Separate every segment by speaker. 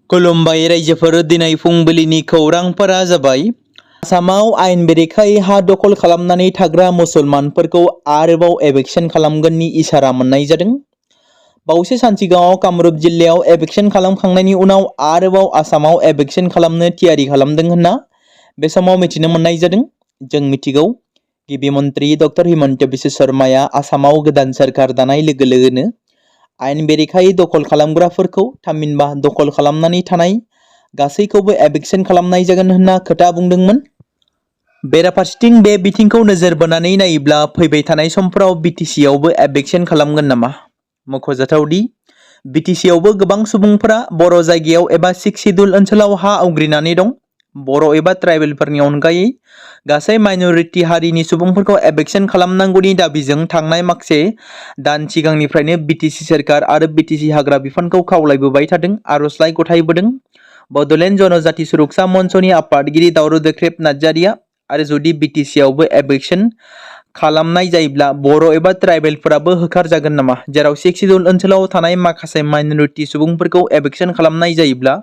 Speaker 1: खुलुमबाय रायजोफोर, दिनै फुंबिलिनि खौरांफोरा जाबाय आसामाव आयेन बेरेखायै हा दखल खालामनानै थाग्रा मुसलमानफोरखौ आरोबाव एभिक्सन खालामगोननि इसारा मोननाय जादों। बावैसो सान सिगाङाव कामरुप जिल्लायाव एभिक्सन खालामखांनायनि उनाव आरोबाव आसामाव एभिक्सन खालामनो थियारि खालामदों होनना बे समाव मिथिनो मोननाय जादों। जों मिथिगौ गिबि मन्त्रि डक्टर हिमन्त बिश्व शर्माया आसामाव गोदान सोरखार दानाय लोगो लोगोनो आयेन बेरेखायै दखल खालामग्राफोरखौ थामहिनबा दखल खालामनानै थानाय गासैखौबो एभिक्सन खालामनाय जागोन होनना खोथा बुंदोंमोन। बेराफारसेथिं बे बिथिंखौ नोजोर बोनानै नायोब्ला फैबाय थानाय समफोराव बिटिसिआवबो एभिक्सन खालामगोन नामा? मख'जाथावदि बिटिसिआवबो गोबां सुबुंफोरा बर' जायगायाव एबा 6 सिडुल ओनसोलाव हा आवग्रिनानै दं। बर' एबा ट्राइबेलफोरनि अनगायै गासै माइनरिटि हारिनि सुबुंफोरखौ एभिक्सन खालामनांगौनि दाबिजों थांनाय माखासे दान सिगांनिफ्रायनो बिटिसि सोरखार आरो बिटिसि हाग्रा बिफानखौ खावलायबोबाय थादों, आर'जलाइ गथायबोदों। बड'लेण्ड जनजाति सुरक्षा मन्चनि आफादगिरि बtr नार्जारिया आरो जुदि बिटिसिआवबो एभिक्सन खालामनाय जायोब्ला बर' एबा ट्राइबेलफोराबो होखारजागोन नामा? जेराव 6 सिडुल ओनसोलाव थानाय माखासे माइनरिटि सुबुंफोरखौ एभिक्सन खालामनाय जायोब्ला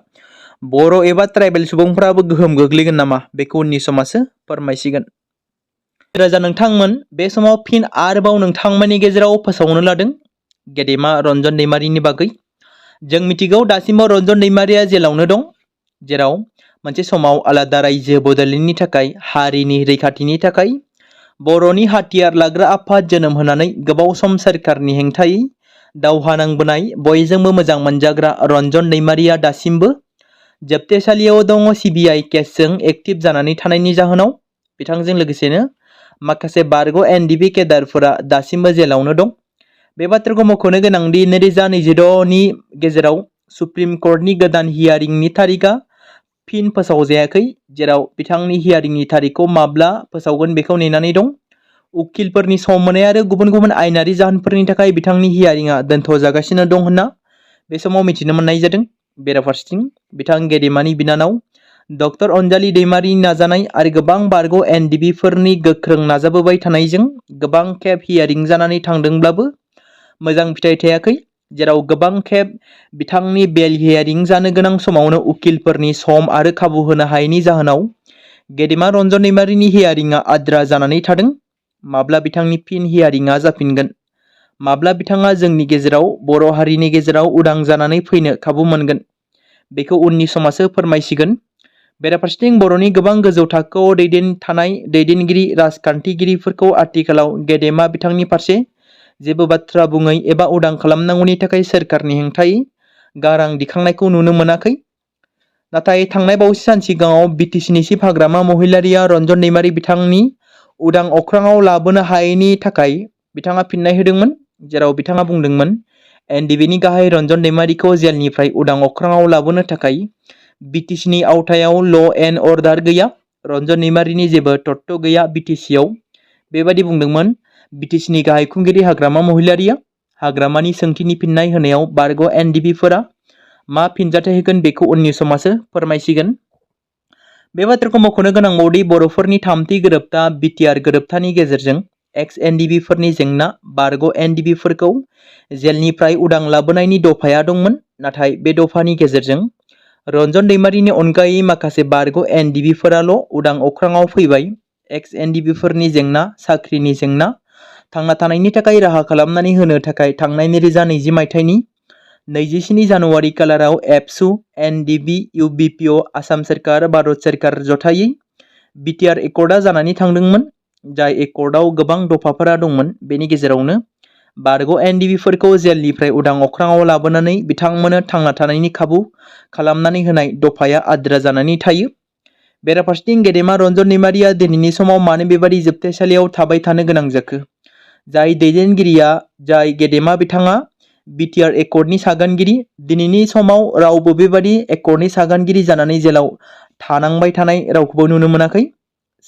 Speaker 1: बर' एबा ट्राइबेल सुबुंफोराबो गोहोम गोग्लैगोन नामा? बेखौ उननि समासो फोरमायसिगोन। राजा नोंथांमोन, बे समाव फिन आरोबाव नोंथांमोननि गेजेराव फोसावनो लादों गेदेमा रन्जन दैमारिनि बागै। जों मिथिगौ दासिमबो रन्जन दैमारिया जेलावनो दं, जेराव मोनसे समाव आलादा रायजो बड'लेण्डनि थाखाय हारिनि रैखाथिनि थाखाय बर'नि हाथियार लाग्रा आफाद जोनोम होनानै गोबाव सम सोरखारनि हेंथायै दावहा नांबोनाय बयजोंबो मोजां मोनजाग्रा रन्जन दैमारिया दासिमबो जोबथेसालियाव दङ। सिबिआइ केसजों एक्टिभ जानानै थानायनि जाहोनाव बिथांजों लोगोसेनो माखासे बारग' एनडिबि केडारफोरा दासिमबो जेलावनो दं। बे बाथ्राखौ मख'नो गोनांदि 2026नि गेजेराव सुप्रिम कर्टनि गोदान हियारिंनि तारिखआ फिन फोसावजायाखै, जेराव बिथांनि हियारिंनि तारिखखौ माब्ला फोसावगोन बेखौ नेनानै दं। उकिलफोरनि सम मोननाय आरो गुबुन गुबुन आयेनारि जाहोनफोरनि थाखाय बिथांनि हियारिंआ दोनथ'जागासिनो दं होनना बे समाव मिथिनो मोननाय जादों। बेराफारसेथिं बिथां गेदेमानि बिनानाव डक्टर अनजालि दैमारिनि नाजानाय आरो गोबां बारग' एनडिबिफोरनि गोख्रों नाजाबोबाय थानायजों गोबां खेब हियारिं जानानै थांदोंब्लाबो मोजां फिथाइ थायाखै, जेराव गोबां खेब बिथांनि बेल हियारिं जानो गोनां समावनो उकिलफोरनि सम आरो खाबु होनो हायैनि जाहोनाव गेदेमा रन्जन दैमारिनि हियारिंआ आद्रा जानानै थादों। माब्ला बिथांनि फिन हियारिंआ जाफिनगोन? माब्ला बिथाङा जोंनि गेजेराव बर' हारिनि गेजेराव उदां जानानै फैनो खाबु मोनगोन? बेखौ उननि समासो फोरमायसिगोन। बेराफारसेथिं बर'नि गोबां गोजौ थाखोआव थानाय दैदेनगिरि राजखान्थिगिरिफोरखौ आथिखालाव गेदेमा बिथांनि फारसे जेबो बाथ्रा बुङै एबा उदां खालामनांगौनि थाखाय सोरखारनि हेंथायै गारां दिखांनायखौ नुनो मोनाखै। नाथाय थांनाय बावैसो सान सिगाङाव बिटिसिनि चिफ हाग्रामा महिलारिया रन्जन दैमारि बिथांनि उदां अख्राङाव लाबोनो हायैनि थाखाय बिथाङा फिननाय होदोंमोन, जेराव बिथाङा बुंदोंमोन एनडिबिनि गाहाय रन्जन दैमारिखौ जेलनिफ्राय उदां अख्राङाव लाबोनो थाखाय बिटिसिनि आवथायाव ल' एन्ड अर्डार गैया, रन्जन दैमारिनि जेबो तत्त्व गैया बिटिसिआव। बेबादि बुंदोंमोन बिटिसिनि गाहाय खुंगिरि हाग्रामा महिलारिया। हाग्रामानि सोंथिनि फिननाय होनायाव बारग' एनडिबिफोरा मा फिनजाथाय होगोन बेखौ उननि समासो फोरमायसिगोन। बे बाथ्राखौ मख'नो गोनांबावदि बर'फोरनि थामथि गोरोबथा बिटिआर गोरोबथानि गेजेरजों एक्स एनडिबिफोरनि जेंना बारग' एनडिबिफोरखौ जेलनिफ्राय उदां लाबोनायनि दफाया दंमोन, नाथाय बे दफानि गेजेरजों रन्जन दैमारिनि अनगायै माखासे बारग' एनडिबिफोराल' उदां अख्राङाव फैबाय। एक्स एनडिबिफोरनि जेंना, साख्रिनि जेंना, थांना थानायनि थाखाय राहा खालामनानै होनो थाखाय थांनाय 2020 मायथाइनि 27 जानुवारि खालाराव एबसु, एनडिबि, इउबिपिअ, आसाम सोरखार, भारत सोरखार जथायै बिटिआर एकर्डआ जानानै थांदोंमोन, जाय एकर्डआव गोबां दफाफोरा दंमोन। बेनि गेजेरावनो बारग' एनडिबिफोरखौ जेलनिफ्राय उदां अख्राङाव लाबोनानै बिथांमोननो थांना थानायनि खाबु खालामनानै होनाय दफाया आद्रा जानानै थायो। बेराफारसेथिं गेदेमा रन्जन दैमारिया दिनैनि समाव मानो बेबादि जोबथेसालियाव थाबाय थानो गोनां जाखो? जाय दैदेनगिरिया जाय गेदेमा बिथाङा बिटिआर एकर्डनि सागानगिरि, दिनैनि समाव रावबो बेबादि एकर्डनि सागानगिरि जानानै जेलाव थानांबाय थानाय रावखौबो नुनो मोनाखै।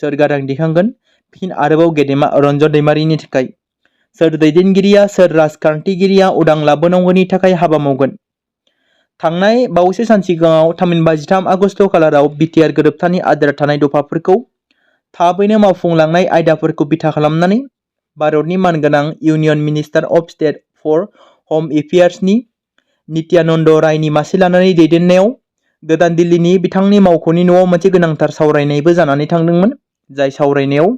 Speaker 1: सोर गारां दिखांगोन फिन आरोबाव गेदेमा रन्जन दैमारिनि थाखाय? सोर दैदेनगिरिया, सोर राजखान्थिगिरिया उदां लाबोनांगौनि थाखाय हाबा मावगोन? थांनाय बावैसो सान सिगाङाव थामहिनबा 13 आगस्ट खालाराव बिटिआर गोरोबथानि आद्रा थानाय दफाफोरखौ थाबैनो मावफुंलांनाय आयदाफोरखौ बिथा खालामनानै भारतनि मानगोनां union minister of state for home एफेयार्सनि नित्यानन्द रायनि मासि लानानै दैदेननायाव गोदान दिल्लीनि बिथांनि मावख'नि न'आव मोनसे गोनांथार सावरायनायबो जानानै थांदोंमोन, जाय सावरायनायाव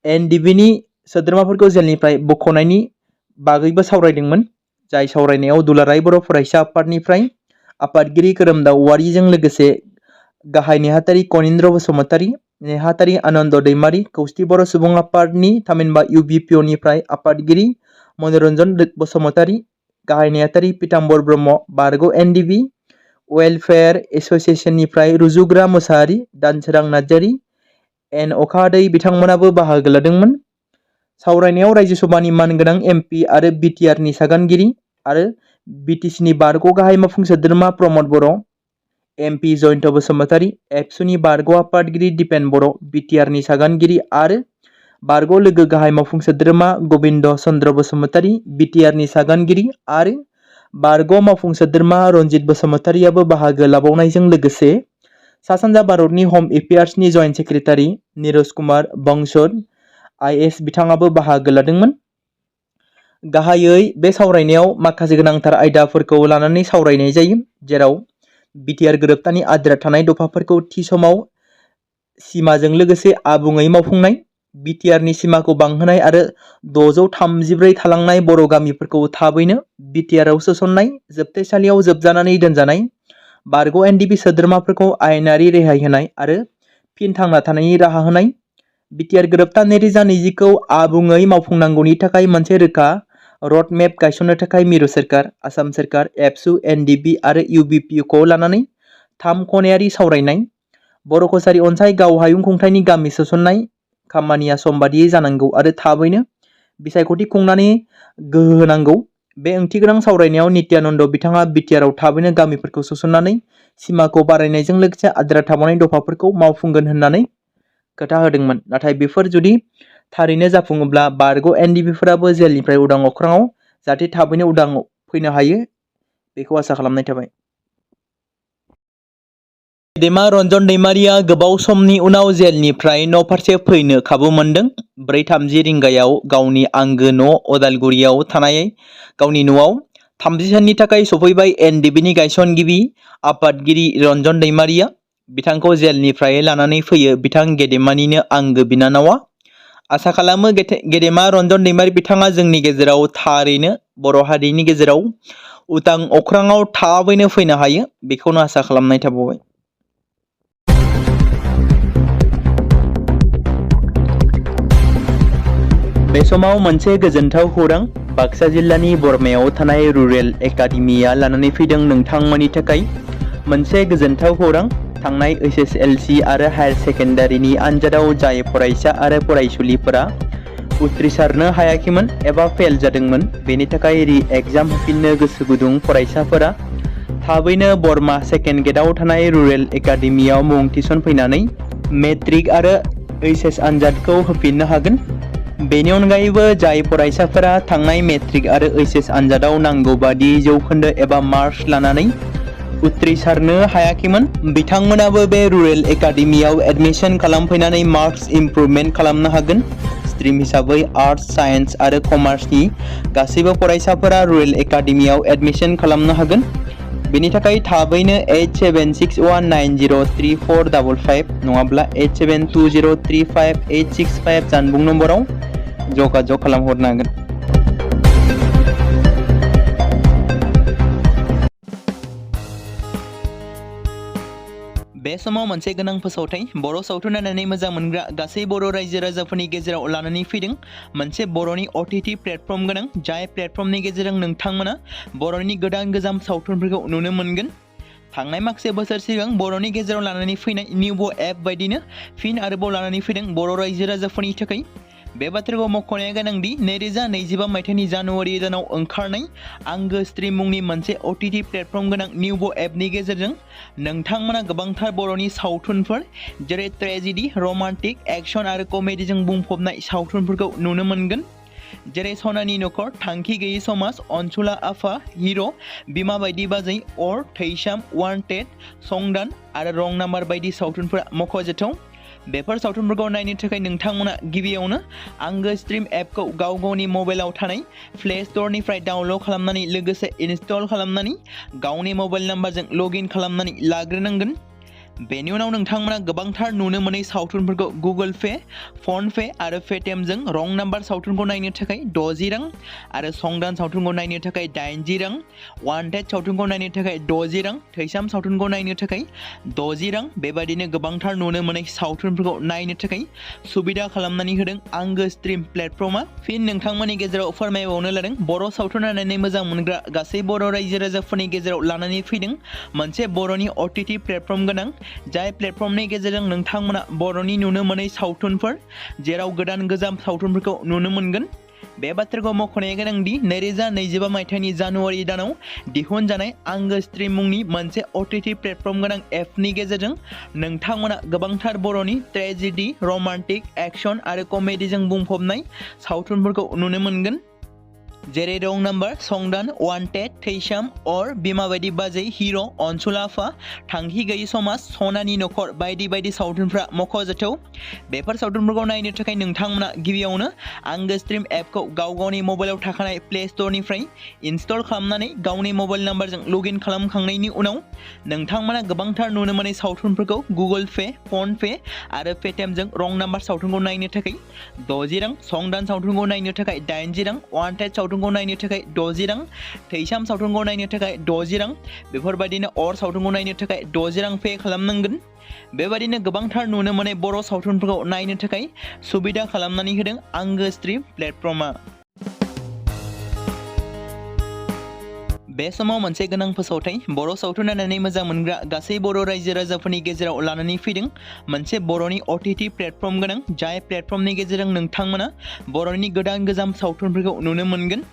Speaker 1: एनडिबिनि सोद्रोमाफोरखौ जेलनिफ्राय बख'नायनि बागैबो सावरायदोंमोन। जाय सावरायनायाव दुलाराय बर' फरायसा आफादनिफ्राय आफादगिरि खोरोमदाव औवारिजों लोगोसे गाहाय नेहाथारि कनिन्द्र बसुमतारी, नेहाथारि आनन्द दैमारी, खौसेथि बर' सुबुं आफादनि थामहिनबा UBPOनिफ्राय आफादगिरि मनरन्जन बसुमतारी, गाहाय नेहाथारि पीताम्बर ब्रह्म, बारग' एनडिबि वेलफेयार एस'सिएशननिफ्राय रुजुग्रा मोसाहारि, दानसोरां नार्जारी, एन अखाहादै बिथांमोनाबो बाहागो लादोंमोन। सावरायनायाव रायजो सभानि मानगोनां MP आरो BTRनि सागानगिरि आरो BTCनि बारग' गाहाय मावफुं सोद्रोमा प्रमद बर', MP जयन्त बसुमतारी, एबसुनि बारग' आफादगिरि दिपेन बर', BTRनि सागानगिरि आरो बारग' लोगो गाहाय मावफुं सोद्रोमा गबिन्द चन्द्र बसुमतारी, BTRनि सागानगिरि आरो बारग' मावफुं सोद्रोमा रन्जित बसुमतारीयाबो बाहागो लाबावनायजों लोगोसे सा सानजा भारतनि हम एफेयार्सनि joint secretary Niraj Kumar Bansal IS बिथाङाबो बाहागो लादोंमोन। गाहायै बे सावरायनायाव माखासे गोनांथार आयदाफोरखौ लानानै सावरायनाय जायो, जेराव BTR गोरोबथानि आद्रा थानाय दफाफोरखौ थि समाव सिमाजों लोगोसे आबुङै मावफुंनाय, BTRनि सिमाखौ बांहोनाय आरो 634 थालांनाय बर' गामिफोरखौ थाबैनो BTRआव सोसननाय, जोबथेसालियाव जोबजानानै दोनजानाय बारग' एनडिबि सोद्रोमाफोरखौ आयेनारि रेहाय होनाय आरो फिन थांना थानायनि राहा होनाय, BTR गोरोबथा 2020खौ आबुङै मावफुंनांगौनि थाखाय मोनसे रोखा रडमेप गायसननो थाखाय मिरु सोरखार, आसाम सोरखार, एबसु, एनडिबि आरो UBPखौ लानानै 3 खनायारि सावरायनाय, बर' कसारी अनसाय गाव हायुं खुंथायनि गामि सोसननाय खामानिया समबादियै जानांगौ आरो थाबैनो बिसायख'थि खुंनानै गोहो होनांगौ। बे ओंथिगोनां सावरायनायाव नित्यानन्द बिथाङा BTRआव थाबैनो गामिफोरखौ सोसननानै सिमाखौ बारायनायजों लोगोसे आद्रा थाबावनाय दफाफोरखौ मावफुंगोन होननानै खोथा होदोंमोन। नाथाय बेफोर जुदि थारैनो जाफुङोब्ला बारग' एनडिबिफोराबो जेलनिफ्राय उदां अख्राङाव जाहाथे थाबैनो उदां फैनो हायो, बेखौ आसा खालामनाय थाबाय। गेदेमा रन्जन दैमारिया गोबाव समनि उनाव जेलनिफ्राय न'फारसे फैनो खाबु मोनदों। 4:30 रिंगायाव गावनि आंगो न' अदालगुरियाव थानाय गावनि न'आव 30 साननि थाखाय सफैबाय एनडिबिनि गायसनगिरि आफादगिरि रन्जन दैमारिया। बिथांखौ जेलनिफ्राय लानानै फैयो बिथां गेदेमानिनो आंगो बिनानावा। आसा खालामो गेदेमा रन्जन दैमारि बिथाङा जोंनि गेजेराव थारैनो बर' हारिनि गेजेराव उदां अख्राङाव थाबैनो फैनो हायो, बेखौनो आसा खालामनाय थाबावबाय। बे समाव मोनसे गोजोनथाव खौरां बाक्सा जिल्लानि बरमायाव थानाय रुरेल एकाडेमिया लानानै फैदों नोंथांमोननि थाखाय मोनसे गोजोनथाव खौरां। थांनाय HSLC आरो हायार सेकेन्डारिनि आनजादाव जाय फरायसा आरो फरायसुलिफोरा उथ्रिसारनो हायाखैमोन एबा फेल जादोंमोन, बेनि थाखाय रि-एग्जाम होफिननो गोसो गुदुं फरायसाफोरा थाबैनो बरमा सेकेन्ड गेटआव थानाय रुरेल एकाडेमियाव मुं थिसनफैनानै मेट्रिक आरो HS आनजादखौ होफिननो हागोन। बेनि अनगायैबो जाय फरायसाफोरा थांनाय मेट्रिक आरो HS आनजादाव नांगौ बादि जौखोन्दो एबा मार्क्स लानानै उथ्रिसारनो हायाखैमोन, बिथांमोनाबो बे रुरेल एकाडेमियाव एडमिशन खालामफैनानै मार्क्स इमप्रुभमेन्ट खालामनो हागोन। स्ट्रिम हिसाबै आर्ट्स, साइन्स आरो कमार्सनि गासैबो फरायसाफोरा रुरेल एकाडेमियाव एडमिशन खालामनो हागोन। बेनि थाखाय थाबैनो 8761903455 नङाब्ला 87203585 जानबुं नम्बराव जगाजग खालामहरनो हागोन। बे समाव मोनसे गोनां फोसावथाय बर' सावथुन नायनानै मोजां मोनग्रा गासै बर' रायजो राजाफोरनि गेजेराव लानानै फैदों मोनसे बर'नि OTT प्लेटफर्म गोनां, जाय प्लेटफर्मनि गेजेरजों नोंथांमोना बर'नि गोदान गोजाम सावथुनफोरखौ नुनो मोनगोन। थांनाय माखासे बोसोर सिगां बर'नि गेजेराव लानानै फैनाय निउबो एप बायदिनो फिन आरोबाव लानानै फैदों बर' रायजो राजाफोरनि थाखाय। बे बाथ्राखौ मख'नाया गोनांदि 2025 मायथाइनि जानुवारि दानाव ओंखारनाय आंगो स्ट्रिम मुंनि मोनसे OTT प्लेटफर्म गोनां निउबो एपनि गेजेरजों नोंथांमोना गोबांथार बर'नि सावथुनफोर जेरै ट्रेजेडि, रमान्टिक, एक्सन आरो कमेडिजों बुंफबनाय सावथुनफोरखौ नुनो मोनगोन। जेरै सनानि नखर, थांखि गैयै समाज, अनसुला आफा, हिर', बिमा बायदि बाजै, अर, थैसाम, वान्टेड, संदान आरो रं नाम्बार बायदि सावथुनफोरा मख'जाथाव। बेफोर सावथुनफोरखौ नायनो थाखाय नोंथांमोना गिबियावनो आंगो स्ट्रिम एपखौ गाव गावनि मबाइलाव थानाय प्ले स्ट'रनिफ्राय डाउनल'ड खालामनानै लोगोसे इनस्टल खालामनानै गावनि मबाइल नाम्बारजों लगइन खालामनानै लाग्रोनांगोन। बेनि उनाव नोंथांमोना गोबांथार नुनो मोनै सावथुनफोरखौ गुगोल पे, फन पे आरो पेटिएमजों रं नाम्बार सावथुनखौ नायनो थाखाय 60 रां आरो संदान सावथुनखौ नायनो थाखाय 80 रां, वान्टेड सावथुनखौ नायनो थाखाय 60 रां, थैसाम सावथुनखौ नायनो थाखाय 60 रां बेबायदिनो गोबांथार नुनो मोनै सावथुनफोरखौ नायनो थाखाय सुबिदा खालामनानै होदों आंगो स्ट्रिम प्लेटफर्मआ। फिन नोंथांमोननि गेजेराव फोरमायबावनो लादों बर' सावथुन नायनानै मोजां मोनग्रा गासै बर' रायजो राजाफोरनि गेजेराव लानानै फैदों मोनसे बर'नि OTT प्लेटफर्म गोनां जाय प्लेटफर्मनि गेजेरजों नोंथांमोना बर'नि नुनो मोनै सावथुनफोर जेराव गोदान गोजाम सावथुनफोरखौ नुनो मोनगोन। बे बाथ्राखौ मख'नाया गोनांदि 2025 मायथाइनि जानुवारि दानाव दिहुनजानाय आंगो स्ट्रिम मुंनि मोनसे OTT प्लेटफर्म गोनां एपनि गेजेरजों नोंथांमोना गोबांथार बर'नि ट्रेजेडि, रमान्टिक, एक्शन आरो कमेडिजों बुंफबनाय सावथुनफोरखौ नुनो मोनगोन। जेरै रं नाम्बार, संदान, वान्टेड, थैसाम, अर, बिमा बायदि बाजै, हिर', अनसुला आफा, थांखि गैयि समाज, सनानि नखर बायदि बायदि सावथुनफ्रा मख'जाथाव। बेफोर सावथुनफोरखौ नायनो थाखाय नोंथांमोना गिबियावनो आंगो स्ट्रिम एपखौ गाव गावनि मबाइलाव थाखानाय प्ले स्ट'रनिफ्राय इनस्टल खालामनानै गावनि मबाइल नाम्बारजों लगइन खालामखांनायनि उनाव नोंथांमोना गोबांथार नुनो मोनै सावथुनफोरखौ गुगोल पे, फन पे आरो पेटिएमजों रं नाम्बार सावथुनखौ नायनो थाखाय 60 रां, संदान सावथुनखौ नायनो थाखाय 80 रां, वान्टेड सावथुनखौ नायनो थाखाय 60 रां, थैसाम सावथुनखौ नायनो थाखाय 60 रां बेफोरबायदिनो अर सावथुनखौ नायनो थाखाय 60 रां पे खालामनांगोन। बेबायदिनो गोबांथार नुनो मोनै बर' सावथुनफोरखौ नायनो थाखाय सुबिदा खालामनानै होदों आंगो स्ट्रिम प्लेटफर्मआ। बे समाव मोनसे गोनां फोसावथाय बर' सावथुन नायनानै मोजां मोनग्रा गासै बर' रायजो राजाफोरनि गेजेराव लानानै फैदों मोनसे बर'नि OTT प्लेटफर्म गोनां जाय प्लेटफर्मनि गेजेरजों नोंथांमोना बर'नि गोदान गोजाम सावथुनफोरखौ नुनो मोनगोन।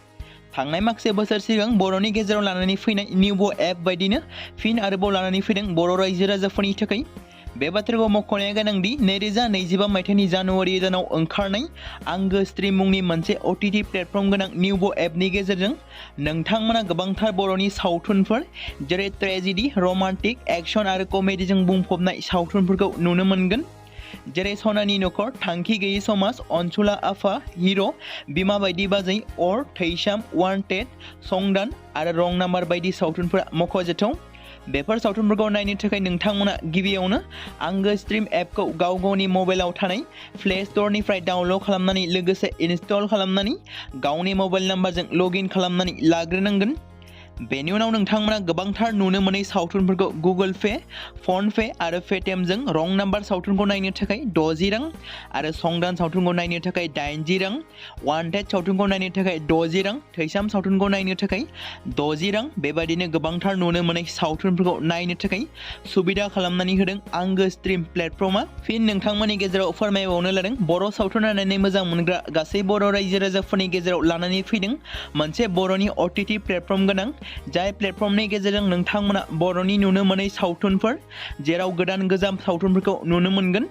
Speaker 1: थांनाय माखासे बोसोर सिगां बर'नि गेजेराव लानानै फैनाय निउबो एप बायदिनो फिन आरोबाव लानानै फैदों बर' रायजो राजाफोरनि थाखाय। बे बाथ्राखौ मख'नाया गोनांदि 2025 मायथाइनि जानुवारि दानाव ओंखारनाय आंगो स्ट्रिम मुंनि मोनसे OTT प्लेटफर्म गोनां निउबो एपनि गेजेरजों नोंथांमोना गोबांथार बर'नि सावथुनफोर जेरै ट्रेजेडि, रमान्टिक, एक्शन आरो कमेडिजों बुंफबनाय सावथुनफोरखौ नुनो मोनगोन। जेरै सनानि नखर, थांखि गैयि समाज, अनसुला आफा, हिर', बिमा बायदि बाजै, अर, थैसाम, वान्टेड, संदान आरो रं नाम्बार बायदि सावथुनफोरा मख'जाथाव। बेफोर सावथुनफोरखौ नायनो थाखाय नोंथांमोना गिबियावनो आंगो स्ट्रिम एपखौ गाव गावनि मबाइलाव थानाय प्ले स्ट'रनिफ्राय डाउनल'ड खालामनानै लोगोसे इनस्टल खालामनानै गावनि मबाइल नाम्बारजों लगइन खालामनानै लाग्रोनांगोन। बेनि उनाव नोंथांमोना गोबांथार नुनो मोनै सावथुनफोरखौ गुगोल पे, फन पे आरो पेटिएमजों रं नाम्बार सावथुनखौ नायनो थाखाय 60 रां आरो संदान सावथुनखौ नायनो थाखाय 80 रां, वान्टेड सावथुनखौ नायनो थाखाय 60 रां, थैसाम सावथुनखौ नायनो थाखाय 60 रां बेबायदिनो गोबांथार नुनो मोनै सावथुनफोरखौ नायनो थाखाय सुबिदा खालामनानै होदों आंगो स्ट्रिम प्लेटफर्मआ। फिन नोंथांमोननि गेजेराव फोरमायबावनो लादों बर' सावथुन नायनानै मोजां मोनग्रा गासै बर' रायजो राजाफोरनि गेजेराव लानानै फैदों मोनसे बर'नि OTT प्लेटफर्म गोनां जाय प्लेटफर्मनि गेजेरजों नोंथांमोना बर'नि नुनो मोनै सावथुनफोर जेराव गोदान गोजाम सावथुनफोरखौ नुनो मोनगोन।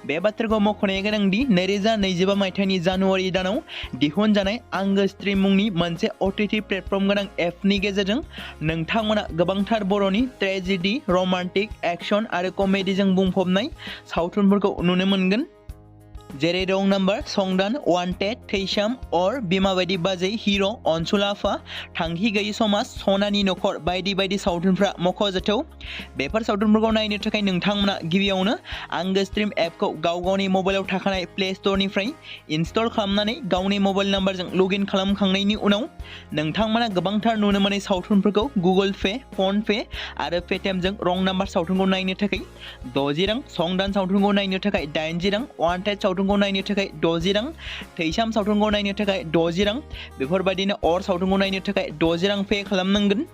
Speaker 1: बे बाथ्राखौ मख'नाया गोनांदि 2025 मायथाइनि जानुवारि दानाव दिहुनजानाय आंगो स्ट्रिम मुंनि मोनसे OTT प्लेटफर्म गोनां एपनि गेजेरजों नोंथांमोना गोबांथार बर'नि ट्रेजेडि, रमान्टिक, एक्शन आरो कमेडिजों बुंफबनाय सावथुनफोरखौ नुनो मोनगोन। जेरै रं नाम्बार, संदान, वान्टेड, थैसाम, अर, बिमा बायदि बाजै, हिर', अनसुला आफा, थांखि गैयि समाज, सनानि नखर बायदि बायदि सावथुनफ्रा मख'जाथाव। बेफोर सावथुनफोरखौ नायनो थाखाय नोंथांमोना गिबियावनो आंगो स्ट्रिम एपखौ गाव गावनि मबाइलाव थाखानाय प्ले स्ट'रनिफ्राय इनस्टल खालामनानै गावनि मबाइल नाम्बारजों लगइन खालामखांनायनि उनाव नोंथांमोना गोबांथार नुनो मोनै सावथुनफोरखौ गुगोल पे, फन पे आरो पेटिएमजों रं नाम्बार सावथुनखौ नायनो थाखाय 60 रां, संदान सावथुनखौ नायनो थाखाय 80 रां, वान्टेड सावथुनखौ नायनो थाखाय 60 रां, थैसाम सावथुनखौ नायनो थाखाय 60 रां बेफोरबायदिनो अर सावथुनखौ नायनो थाखाय 60 रां पे खालामनांगोन।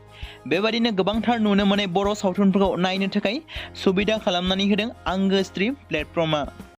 Speaker 1: बेबायदिनो गोबांथार नुनो मोनै बर' सावथुनफोरखौ नायनो थाखाय सुबिदा खालामनानै होदों आंगो स्ट्रिम प्लेटफर्मआ।